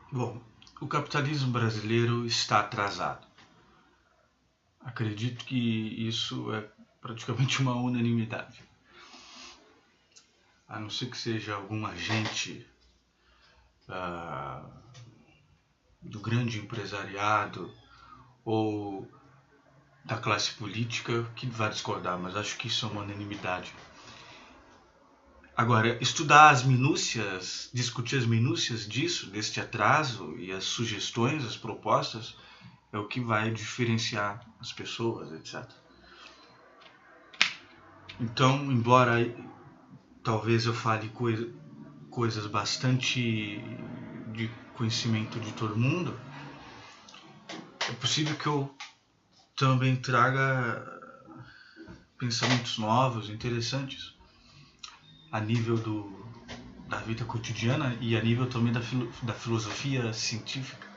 Bom, o capitalismo brasileiro está atrasado. Acredito que isso é praticamente uma unanimidade. A não ser que seja algum agente do grande empresariado ou da classe política que vai discordar, mas acho que isso é uma unanimidade. Agora, estudar as minúcias, discutir as minúcias disso, deste atraso e as sugestões, as propostas, é o que vai diferenciar as pessoas, etc. Então, embora talvez eu fale coisas bastante de conhecimento de todo mundo, é possível que eu também traga pensamentos novos, interessantes, a nível da vida cotidiana e a nível também da filosofia científica,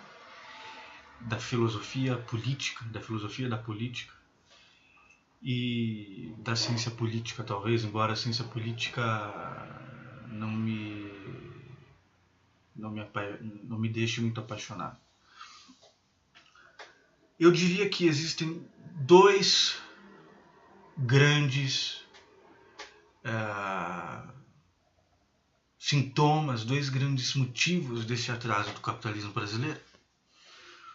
da filosofia política, da filosofia da política e da ciência política, talvez, embora a ciência política não me deixe muito apaixonado. Eu diria que existem dois grandes sintomas, dois grandes motivos desse atraso do capitalismo brasileiro,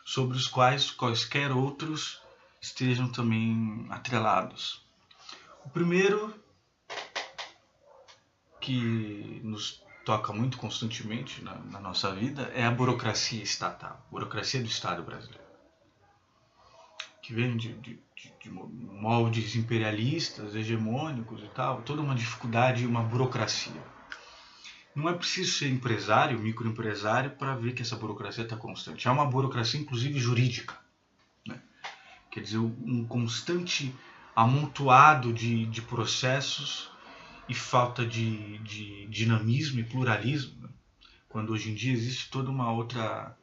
sobre os quais quaisquer outros estejam também atrelados. O primeiro, que nos toca muito constantemente na nossa vida, é a burocracia estatal, a burocracia do Estado brasileiro, que vem de moldes imperialistas, hegemônicos e tal, toda uma dificuldade e uma burocracia. Não é preciso ser empresário, microempresário, para ver que essa burocracia está constante. É uma burocracia, inclusive, jurídica. Né? Quer dizer, um constante amontoado de processos e falta de dinamismo e pluralismo. Né? Quando hoje em dia existe toda uma outra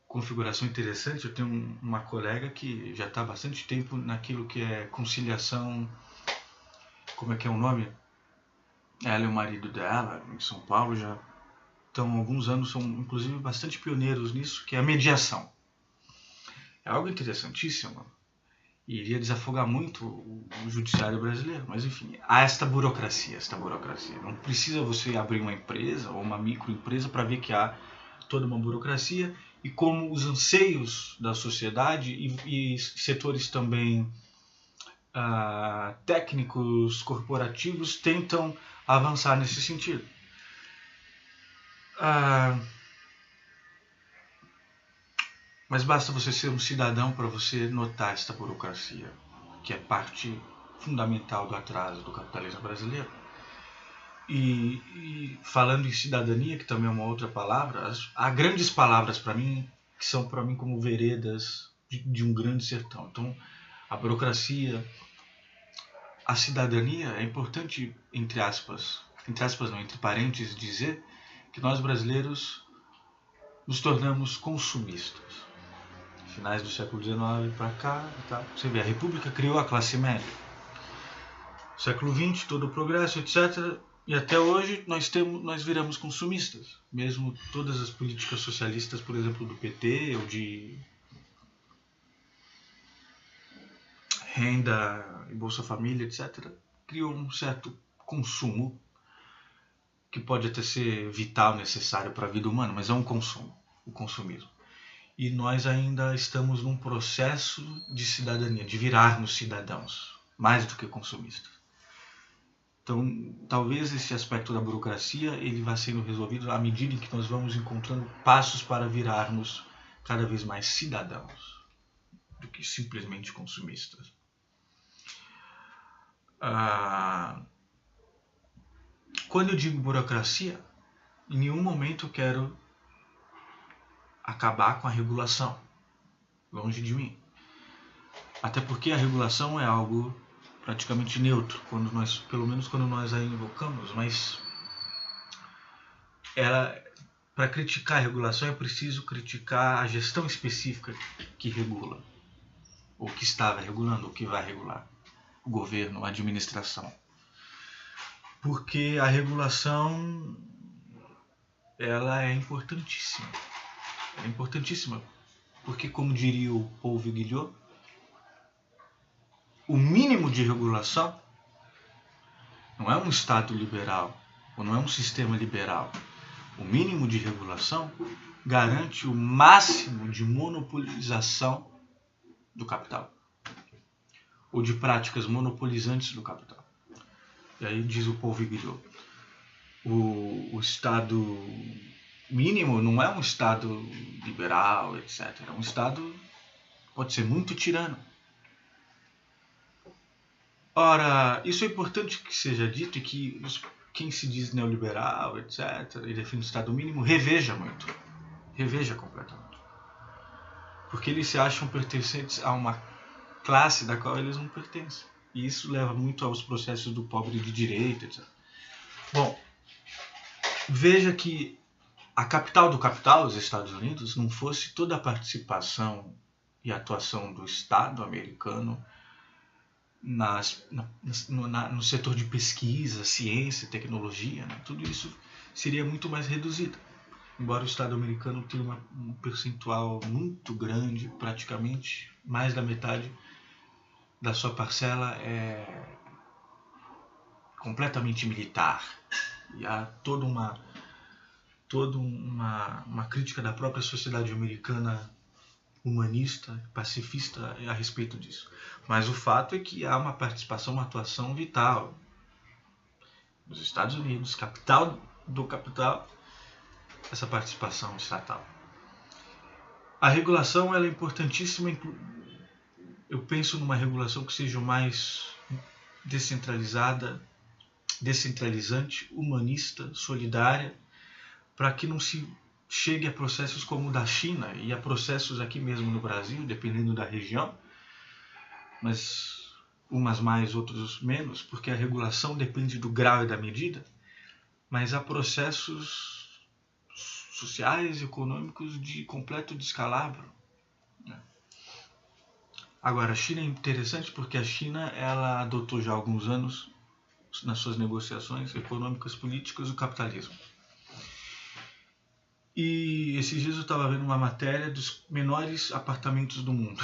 configuração interessante. Eu tenho uma colega que já está há bastante tempo naquilo que é conciliação. Como é que é o nome? Ela e o marido dela, em São Paulo, já estão há alguns anos, são inclusive bastante pioneiros nisso, que é a mediação. É algo interessantíssimo e iria desafogar muito o judiciário brasileiro, mas enfim, há esta burocracia. Não precisa você abrir uma empresa ou uma microempresa para ver que há toda uma burocracia e como os anseios da sociedade e setores também técnicos, corporativos tentam avançar nesse sentido. Mas basta você ser um cidadão para você notar esta burocracia, que é parte fundamental do atraso do capitalismo brasileiro. E falando em cidadania, que também é uma outra palavra, há grandes palavras para mim, que são para mim como veredas de um grande sertão. Então, a burocracia, a cidadania, é importante, entre parênteses, dizer que nós brasileiros nos tornamos consumistas. Finais do século XIX para cá, tá? Você vê, a República criou a classe média. Século XX, todo o progresso, etc. E até hoje nós viramos consumistas. Mesmo todas as políticas socialistas, por exemplo, do PT ou de renda e Bolsa Família, etc., criou um certo consumo que pode até ser vital, necessário para a vida humana, mas é um consumo, o consumismo. E nós ainda estamos num processo de cidadania, de virarmos cidadãos, mais do que consumistas. Então, talvez esse aspecto da burocracia ele vá sendo resolvido à medida em que nós vamos encontrando passos para virarmos cada vez mais cidadãos do que simplesmente consumistas. Quando eu digo burocracia, em nenhum momento eu quero acabar com a regulação. Longe de mim. Até porque a regulação é algo praticamente neutro, pelo menos quando nós a invocamos, mas para criticar a regulação é preciso criticar a gestão específica que regula, ou que estava regulando, ou que vai regular, o governo, a administração. Porque a regulação ela é importantíssima. é importantíssima, porque, como diria o Paul Vigliot, o mínimo de regulação não é um Estado liberal, ou não é um sistema liberal. O mínimo de regulação garante o máximo de monopolização do capital, ou de práticas monopolizantes do capital. E aí diz o Paul Vigliot, o Estado mínimo não é um Estado liberal, etc. É um Estado, pode ser muito tirano. Ora, isso é importante que seja dito, e que quem se diz neoliberal, etc., e define o Estado mínimo, reveja muito. Reveja completamente. Porque eles se acham pertencentes a uma classe da qual eles não pertencem. E isso leva muito aos processos do pobre de direita, etc. Bom, veja que a capital do capital, os Estados Unidos, não fosse toda a participação e atuação do Estado americano no setor de pesquisa, ciência, tecnologia, né? Tudo isso seria muito mais reduzido. Embora o Estado americano tenha um percentual muito grande, praticamente mais da metade da sua parcela é completamente militar. E há toda uma crítica da própria sociedade americana humanista, pacifista a respeito disso. Mas o fato é que há uma participação, uma atuação vital nos Estados Unidos, capital do capital, essa participação estatal. A regulação ela é importantíssima. Eu penso numa regulação que seja mais descentralizada, descentralizante, humanista, solidária, para que não se chegue a processos como o da China e a processos aqui mesmo no Brasil, dependendo da região, mas umas mais, outros menos, porque a regulação depende do grau e da medida, mas há processos sociais e econômicos de completo descalabro. Agora, a China é interessante porque a China ela adotou já há alguns anos, nas suas negociações econômicas políticas, o capitalismo. E esses dias eu estava vendo uma matéria dos menores apartamentos do mundo.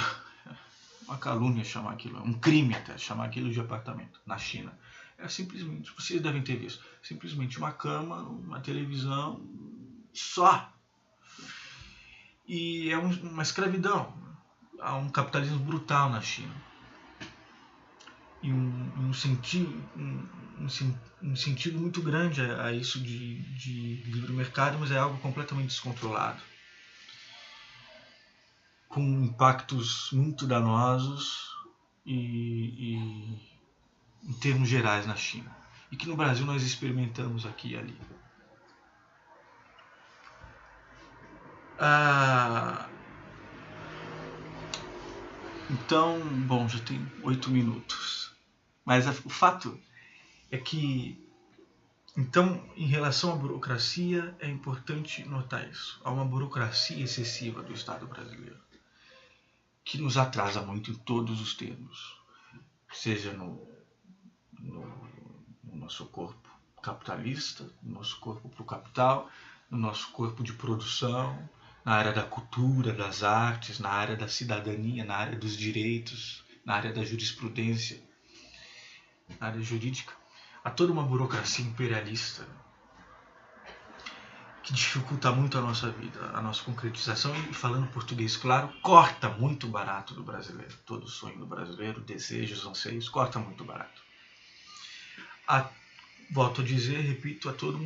Uma calúnia chamar aquilo, um crime até chamar aquilo de apartamento na China. É simplesmente, vocês devem ter visto, simplesmente uma cama, uma televisão, só. E é uma escravidão. Há um capitalismo brutal na China. E um sentido muito grande a isso de livre mercado, mas é algo completamente descontrolado, com impactos muito danosos e em termos gerais na China, e que no Brasil nós experimentamos aqui e ali. Então, bom, já tem 8 minutos. Mas o fato é que, então, em relação à burocracia, é importante notar isso. Há uma burocracia excessiva do Estado brasileiro, que nos atrasa muito em todos os termos, seja no nosso corpo capitalista, no nosso corpo para o capital, no nosso corpo de produção, na área da cultura, das artes, na área da cidadania, na área dos direitos, na área da jurisprudência, na área jurídica. Há toda uma burocracia imperialista que dificulta muito a nossa vida, a nossa concretização, e, falando português claro, corta muito barato do brasileiro. Todo sonho do brasileiro, desejos, anseios, corta muito barato. Volto a dizer, repito, a todo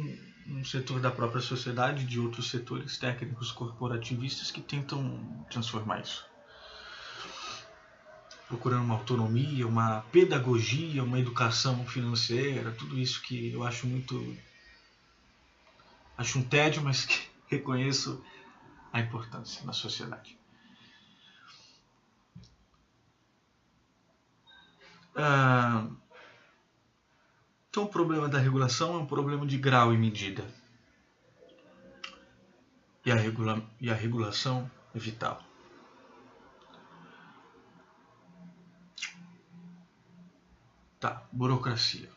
um setor da própria sociedade, de outros setores técnicos corporativistas que tentam transformar isso, procurando uma autonomia, uma pedagogia, uma educação financeira, tudo isso que eu acho um tédio, mas que reconheço a importância na sociedade. Então o problema da regulação é um problema de grau e medida. E a regulação é vital. Tá, burocracia.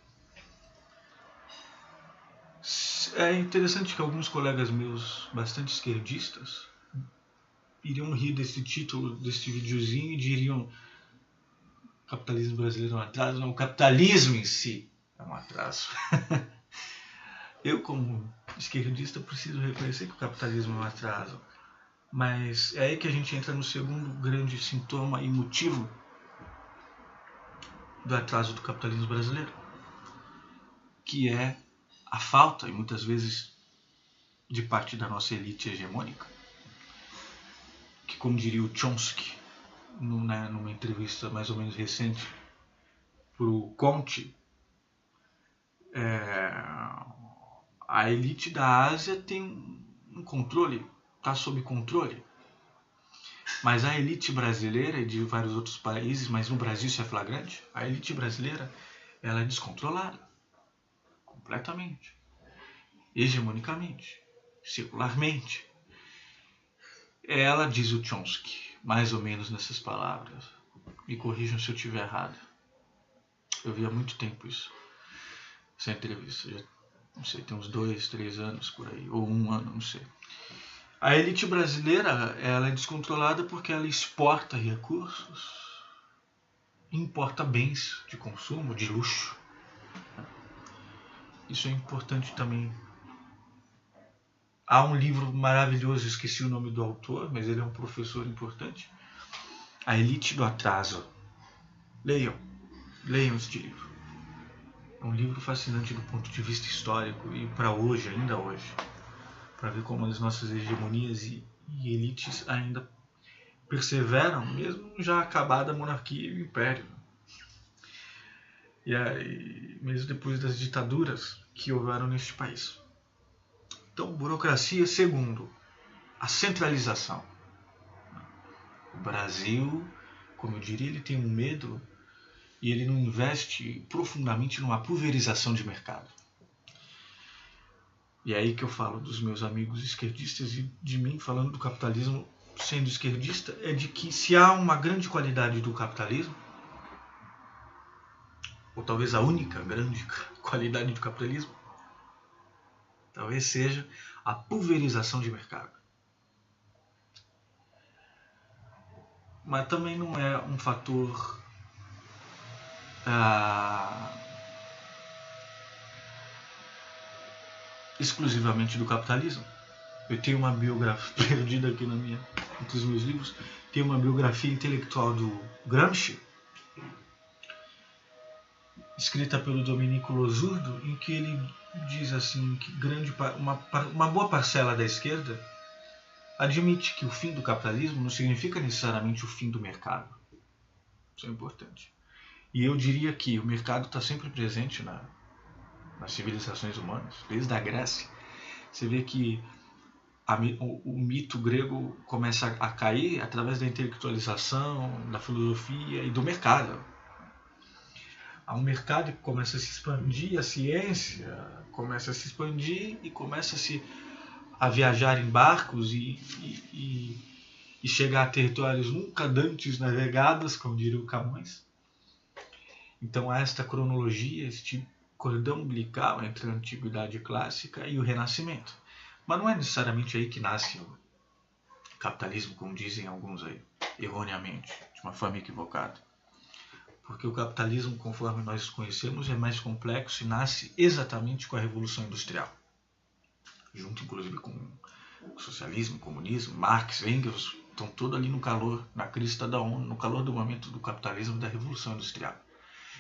É interessante que alguns colegas meus, bastante esquerdistas, iriam rir desse título, desse videozinho e diriam: o capitalismo brasileiro é um atraso. Não, o capitalismo em si é um atraso. Eu, como esquerdista, preciso reconhecer que o capitalismo é um atraso. Mas é aí que a gente entra no segundo grande sintoma e motivo do atraso do capitalismo brasileiro, que é a falta, e muitas vezes de parte da nossa elite hegemônica, que, como diria o Chomsky, numa entrevista mais ou menos recente para o Conte, a elite da Ásia tem um controle, está sob controle. Mas a elite brasileira e de vários outros países, mas no Brasil isso é flagrante, a elite brasileira ela é descontrolada, completamente, hegemonicamente, secularmente. Ela, diz o Chomsky, mais ou menos nessas palavras, me corrijam se eu estiver errado, eu vi há muito tempo isso, essa entrevista, já, não sei, tem uns 2, 3 anos por aí, ou 1 ano, não sei. A elite brasileira ela é descontrolada porque ela exporta recursos, importa bens de consumo, de luxo. Isso é importante também. Há um livro maravilhoso, esqueci o nome do autor, mas ele é um professor importante. A Elite do Atraso. Leiam este livro. É um livro fascinante do ponto de vista histórico e para hoje, ainda hoje, para ver como as nossas hegemonias e elites ainda perseveram, mesmo já acabada a monarquia e o império. E aí, mesmo depois das ditaduras que houveram neste país. Então, burocracia, segundo, a centralização. O Brasil, como eu diria, ele tem um medo e ele não investe profundamente numa pulverização de mercado. E é aí que eu falo dos meus amigos esquerdistas e de mim falando do capitalismo sendo esquerdista, é de que se há uma grande qualidade do capitalismo, ou talvez a única grande qualidade do capitalismo, talvez seja a pulverização de mercado. Mas também não é um fator exclusivamente do capitalismo. Eu tenho uma biografia perdida aqui entre os meus livros, tem uma biografia intelectual do Gramsci, escrita pelo Domenico Losurdo, em que ele diz assim que uma boa parcela da esquerda admite que o fim do capitalismo não significa necessariamente o fim do mercado. Isso é importante. E eu diria que o mercado está sempre presente nas civilizações humanas, desde a Grécia. Você vê que o mito grego começa a cair através da intelectualização, da filosofia e do mercado. Há um mercado que começa a se expandir, a ciência começa a se expandir e começa-se a viajar em barcos e chegar a territórios nunca dantes navegados, como diria o Camões. Então há esta cronologia, este cordão umbilical entre a antiguidade clássica e o Renascimento. Mas não é necessariamente aí que nasce o capitalismo, como dizem alguns aí, erroneamente, de uma forma equivocada. Porque o capitalismo, conforme nós conhecemos, é mais complexo e nasce exatamente com a Revolução Industrial. Junto, inclusive, com o socialismo, o comunismo, Marx, Engels, estão todos ali no calor, na crista da onda, no calor do momento do capitalismo e da Revolução Industrial.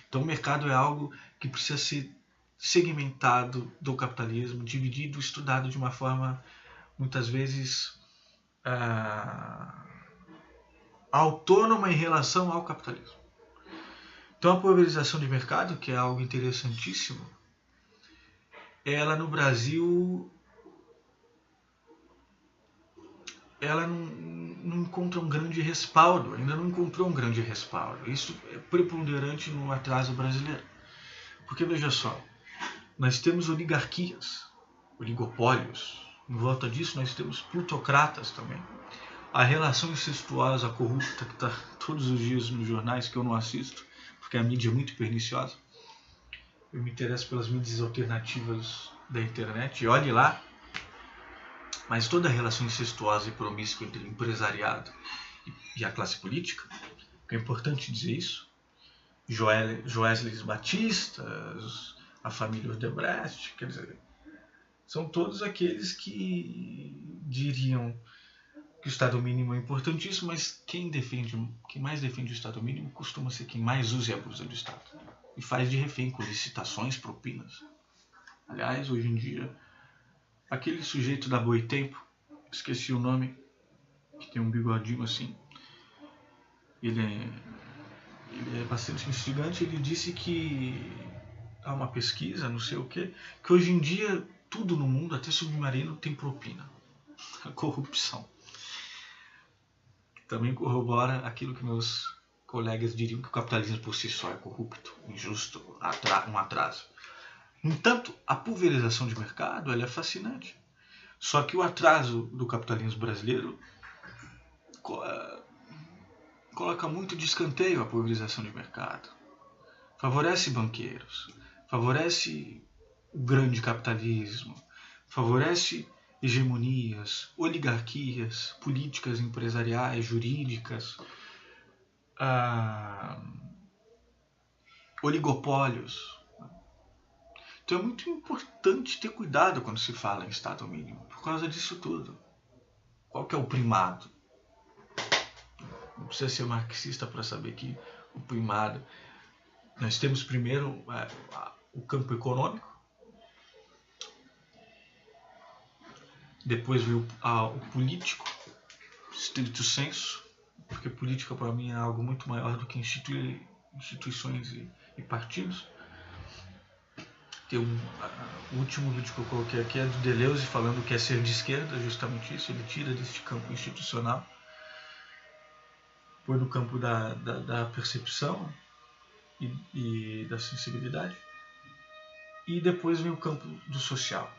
Então o mercado é algo que precisa ser segmentado do capitalismo, dividido, estudado de uma forma, muitas vezes, autônoma em relação ao capitalismo. Então a pulverização de mercado, que é algo interessantíssimo, ela no Brasil ela não encontra um grande respaldo, ainda não encontrou um grande respaldo. Isso é preponderante no atraso brasileiro. Porque veja só, nós temos oligarquias, oligopólios, em volta disso nós temos plutocratas também. A relação incestuosa, corrupta, que está todos os dias nos jornais, que eu não assisto, porque a mídia é muito perniciosa. Eu me interesso pelas mídias alternativas da internet, e olhe lá, Mas toda a relação incestuosa e promíscua entre o empresariado e a classe política, é importante dizer isso, Joesley Batista, a família Odebrecht, quer dizer, são todos aqueles que diriam que o Estado mínimo é importantíssimo, mas quem mais defende o Estado mínimo costuma ser quem mais usa e abusa do Estado. E faz de refém com licitações, propinas. Aliás, hoje em dia, aquele sujeito da Boitempo, esqueci o nome, que tem um bigodinho assim, ele é bastante instigante, ele disse que há uma pesquisa, não sei o que hoje em dia tudo no mundo, até submarino, tem propina. A corrupção. Também corrobora aquilo que meus colegas diriam que o capitalismo por si só é corrupto, injusto, um atraso. No entanto, a pulverização de mercado ela é fascinante. Só que o atraso do capitalismo brasileiro coloca muito de escanteio a pulverização de mercado. Favorece banqueiros, favorece o grande capitalismo, favorece hegemonias, oligarquias, políticas empresariais, jurídicas, oligopólios. Então é muito importante ter cuidado quando se fala em Estado mínimo, por causa disso tudo. Qual que é o primado? Não precisa ser marxista para saber que o primado... Nós temos primeiro o campo econômico, depois veio o político, stricto sensu, porque política para mim é algo muito maior do que instituições e partidos. Tem o último vídeo que eu coloquei aqui é do Deleuze falando que é ser de esquerda, justamente isso, ele tira deste campo institucional, põe no campo da percepção e da sensibilidade, e depois vem o campo do social.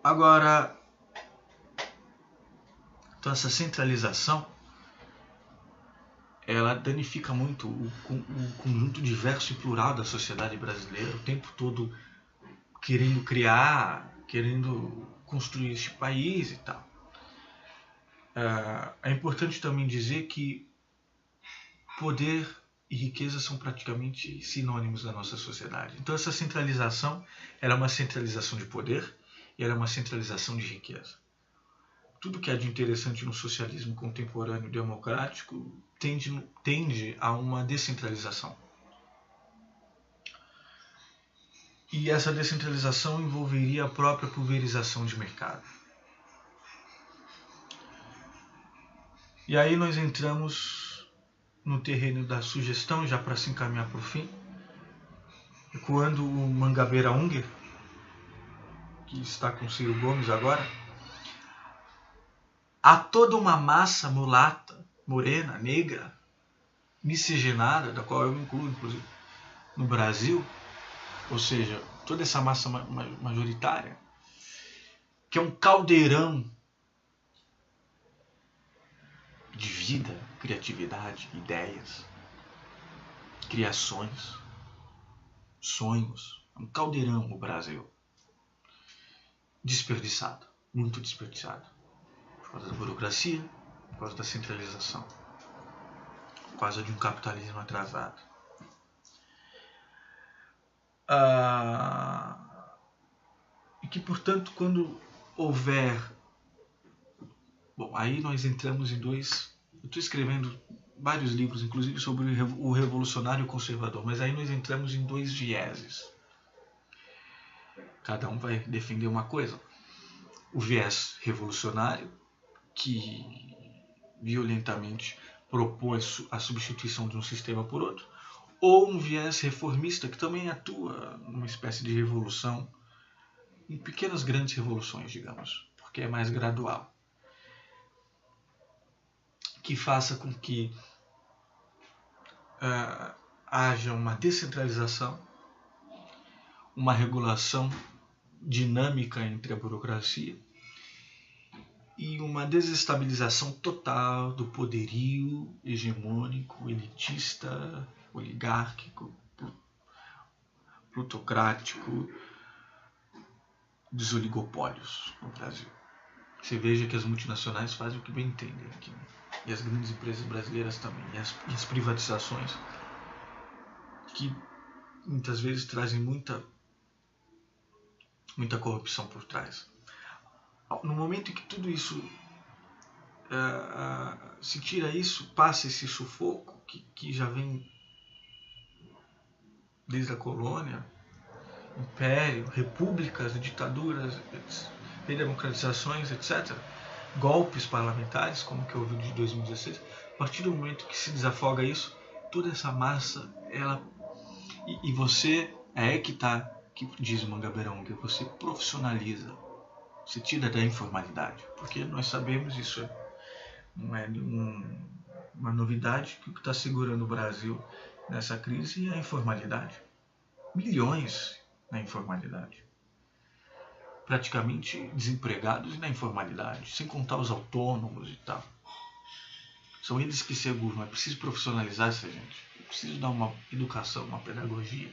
Agora, então essa centralização ela danifica muito o conjunto diverso e plural da sociedade brasileira, o tempo todo querendo criar, querendo construir este país e tal. É importante também dizer que poder e riqueza são praticamente sinônimos da nossa sociedade. Então essa centralização ela é uma centralização de poder e ela é uma centralização de riqueza. Tudo que há de interessante no socialismo contemporâneo democrático tende a uma descentralização. E essa descentralização envolveria a própria pulverização de mercado. E aí nós entramos no terreno da sugestão, já para se encaminhar para o fim, ecoando o Mangabeira Unger, que está com Ciro Gomes agora. Há toda uma massa mulata, morena, negra, miscigenada, da qual eu me incluo, inclusive, no Brasil, ou seja, toda essa massa majoritária, que é um caldeirão de vida, criatividade, ideias, criações, sonhos. É um caldeirão o Brasil. Desperdiçado, muito desperdiçado. Por causa da burocracia, por causa da centralização, por causa de um capitalismo atrasado. E que, portanto, quando houver... Bom, aí nós entramos em dois... Eu estou escrevendo vários livros, inclusive sobre o revolucionário e o conservador, mas aí nós entramos em dois vieses. Cada um vai defender uma coisa. O viés revolucionário, que violentamente propõe a substituição de um sistema por outro, ou um viés reformista, que também atua numa espécie de revolução, em pequenas grandes revoluções, digamos, porque é mais gradual, que faça com que haja uma descentralização, uma regulação dinâmica entre a burocracia e uma desestabilização total do poderio hegemônico, elitista, oligárquico, plutocrático, dos oligopólios no Brasil. Você veja que as multinacionais fazem o que bem entendem aqui, né? E as grandes empresas brasileiras também, e as privatizações, que muitas vezes trazem muita corrupção por trás. No momento em que tudo isso se tira isso, passa esse sufoco que já vem desde a colônia, império, repúblicas, ditaduras, redemocratizações, etc., golpes parlamentares, como que houve de 2016, a partir do momento que se desafoga isso, toda essa massa, ela... E você, é que tá, que diz o Mangabeirão, que você profissionaliza, você tira da informalidade, porque nós sabemos, isso não é uma novidade, que o que está segurando o Brasil nessa crise é a informalidade. Milhões na informalidade. Praticamente desempregados e na informalidade, sem contar os autônomos e tal. São eles que seguram. É preciso profissionalizar essa gente. É preciso dar uma educação, uma pedagogia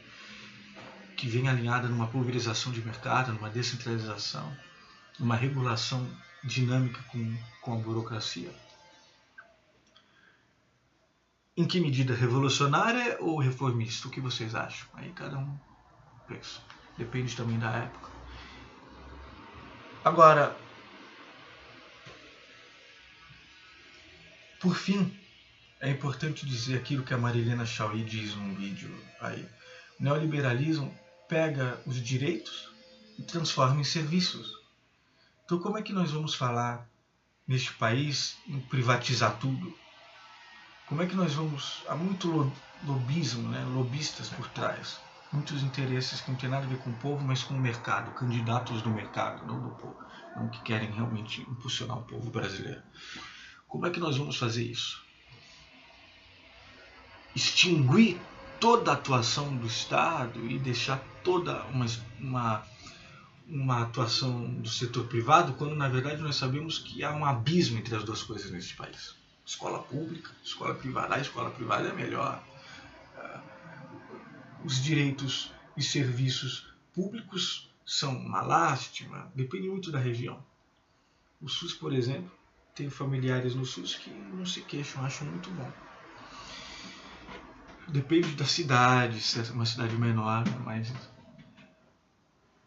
que venha alinhada numa pulverização de mercado, numa descentralização, numa regulação dinâmica com a burocracia. Em que medida revolucionária ou reformista? O que vocês acham? Aí cada um pensa. Depende também da época. Agora, por fim, é importante dizer aquilo que a Marilena Chauí diz num vídeo aí. O neoliberalismo pega os direitos e transforma em serviços. Então como é que nós vamos falar neste país em privatizar tudo? Como é que nós vamos... Há muito lobismo, né? Lobistas por trás. Muitos interesses que não tem nada a ver com o povo, mas com o mercado. Candidatos do mercado, não do povo. Não que querem realmente impulsionar o povo brasileiro. Como é que nós vamos fazer isso? Extinguir toda a atuação do Estado e deixar toda uma atuação do setor privado, quando na verdade nós sabemos que há um abismo entre as duas coisas nesse país. Escola pública, escola privada. A escola privada é melhor. Os direitos e serviços públicos são uma lástima, depende muito da região. O SUS, por exemplo, tenho familiares no SUS que não se queixam, acham muito bom. Depende da cidade, se é uma cidade menor, mas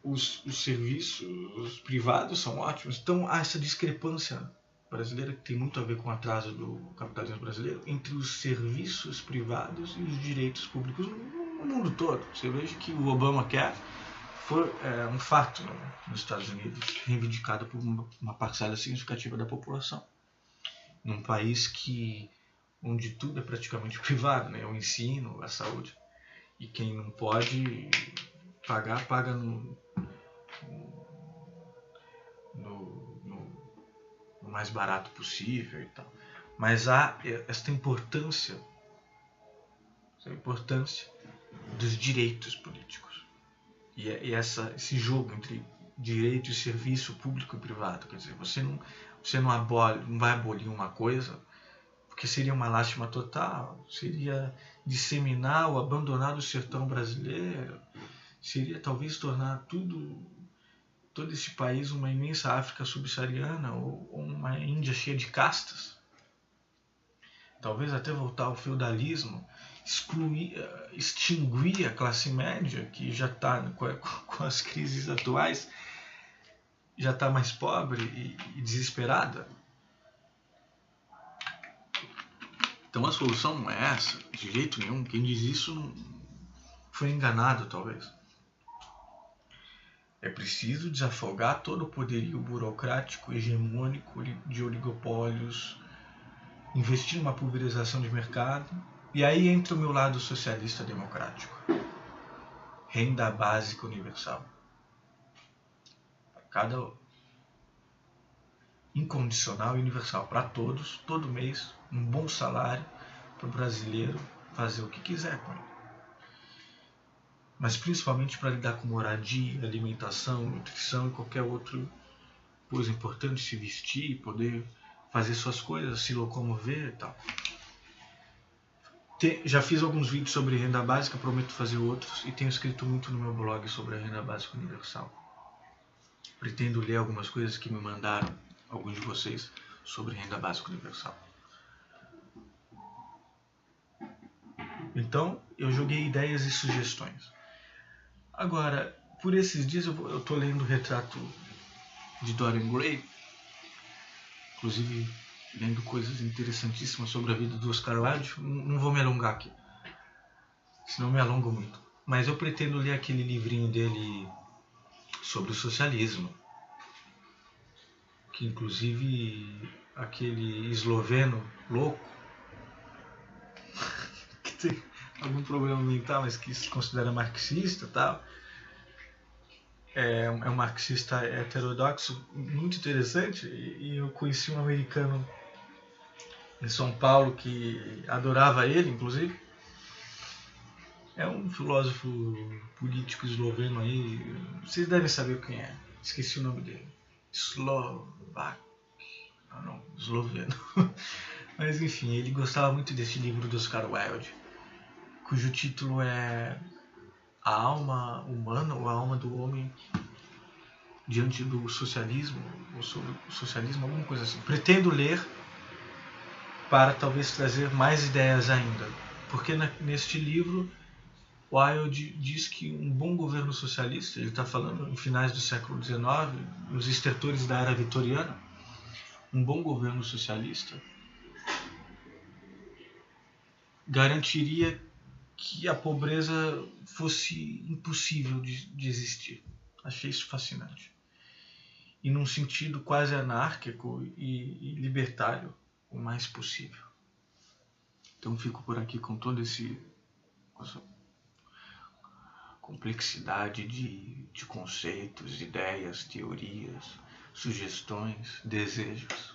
os serviços privados são ótimos. Então há essa discrepância brasileira, que tem muito a ver com o atraso do capitalismo brasileiro, entre os serviços privados e os direitos públicos no mundo todo. Você veja que o Obamacare foi um fato nos Estados Unidos, reivindicado por uma parcela significativa da população. Num país onde tudo é praticamente privado, né? O ensino, a saúde. E quem não pode pagar, paga no mais barato possível e tal. Mas há essa importância dos direitos políticos. E esse jogo entre direito e serviço público e privado. Quer dizer, você não vai abolir uma coisa, porque seria uma lástima total, seria disseminar ou abandonar o sertão brasileiro, seria talvez tornar todo esse país uma imensa África subsaariana ou uma Índia cheia de castas. Talvez até voltar ao feudalismo, extinguir a classe média, que já está, com as crises atuais, já está mais pobre e desesperada. Então a solução não é essa, de jeito nenhum. Quem diz isso não foi enganado, talvez. É preciso desafogar todo o poderio burocrático hegemônico de oligopólios, investir numa pulverização de mercado. E aí entra o meu lado socialista democrático. Renda básica universal. Incondicional e universal para todos, todo mês, um bom salário para o brasileiro fazer o que quiser com ele. Mas principalmente para lidar com moradia, alimentação, nutrição e qualquer outra coisa importante, se vestir, poder fazer suas coisas, se locomover e tal. Já fiz alguns vídeos sobre renda básica, prometo fazer outros, e tenho escrito muito no meu blog sobre a renda básica universal. pretendo ler algumas coisas que me mandaram alguns de vocês sobre renda básica universal. Então, eu joguei ideias e sugestões. Agora, por esses dias eu estou lendo o retrato de Dorian Gray, inclusive lendo coisas interessantíssimas sobre a vida do Oscar Wilde. Não vou me alongar aqui, senão me alongo muito. Mas eu pretendo ler aquele livrinho dele sobre o socialismo, que inclusive aquele esloveno louco, que tem algum problema mental, mas que se considera marxista e tal, é um marxista heterodoxo muito interessante. E eu conheci um americano em São Paulo que adorava ele, inclusive. É um filósofo político esloveno aí, vocês devem saber quem é, esqueci o nome dele. Esloveno. Mas enfim, ele gostava muito desse livro do Oscar Wilde, cujo título é A Alma Humana, ou A Alma do Homem diante do Socialismo, ou sobre o socialismo, alguma coisa assim. Pretendo ler para talvez trazer mais ideias ainda, porque neste livro Wilde diz que um bom governo socialista, ele está falando em finais do século XIX, nos estertores da era vitoriana, um bom governo socialista garantiria que a pobreza fosse impossível de existir. Achei isso fascinante. E num sentido quase anárquico e libertário, o mais possível. Então fico por aqui com toda essa complexidade de conceitos, ideias, teorias, sugestões, desejos.